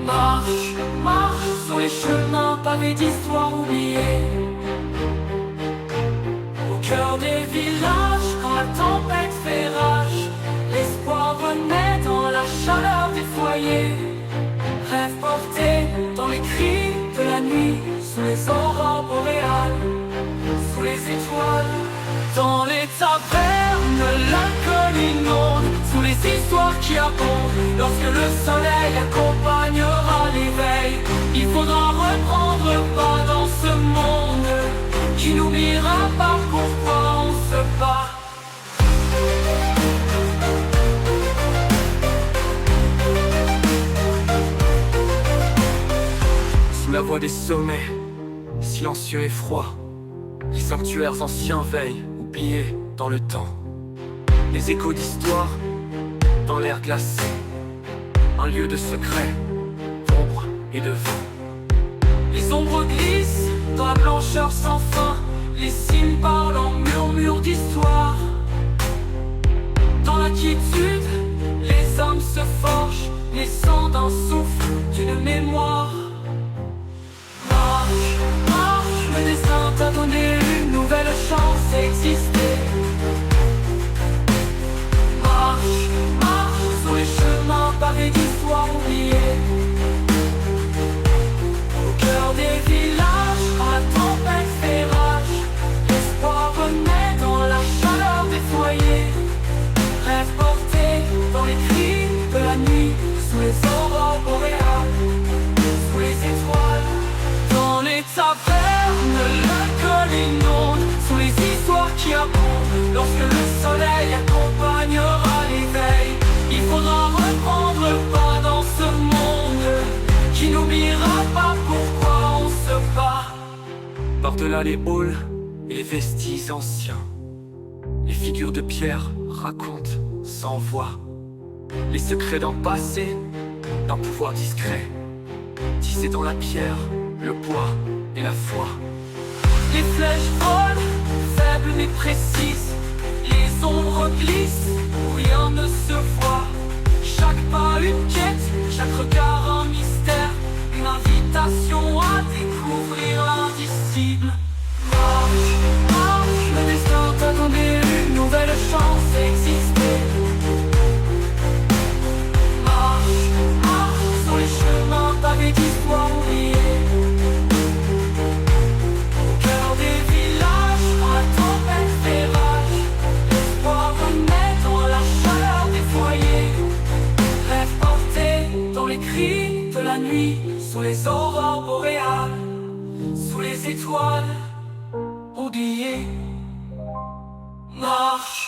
Marche, marche sur les chemins pavés d'histoires oubliées. Au cœur des villages, quand la tempête fait rage, l'espoir renaît dans la chaleur des foyers. Rêve porté dans les cris de la nuit, sous les aurores boréales, sous les étoiles. Dans les tavernes, l'alcool inonde, sous les histoires qui abondent. Lorsque le soleil accompagnera l'éveil, il faudra reprendre part dans ce monde qui n'oubliera pas pourquoi on se bat. Sous la voix des sommets, silencieux et froid, les sanctuaires anciens veillent, oubliés dans le temps. Les échos d'histoire dans l'air glacé, un lieu de secret, d'ombre et de vent. Les ombres glissent dans la blancheur sans fin, les cimes parlent en murmures d'histoire. Dans la quiétude, les hommes se forgent, naissant d'un souffle, d'une mémoire. Marche, marche, le destin t'a donné une nouvelle chance d'exister. Marche, marche sur les chemins pavés d'histoires oubliées. Au cœur des villages, quand la tempête fait rage, l'espoir renaît dans la chaleur des foyers. Rêve porté dans les cris de la nuit, sous les aurores boréales, sous les étoiles. Dans les tavernes, l'alcool inonde, sous les histoires qui abondent. Lorsque le soleil accompagnera l'éveil, il faudra reprendre part dans ce monde qui n'oubliera pas pourquoi on se bat. Par-delà les halls et les vestiges anciens, les figures de pierre racontent sans voix les secrets d'un passé, d'un pouvoir discret, tissé dans la pierre, le bois et la foi. Les flèches volent, faibles mais précises, les ombres glissent où rien ne se voit. Chaque pas une quête, chaque regard un mystère, une invitation à découvrir l'indicible. Marche, marche, le destin t'a donné une nouvelle chance d'exister. Marche, marche sur les chemins pavés d'histoires oubliées. Au cœur des villages, quand la tempête fait rage, l'espoir renaît dans la chaleur des foyers. Rêve porté dans les cris de la nuit, sous les aurores boréales, sous les étoiles oubliées. Marche.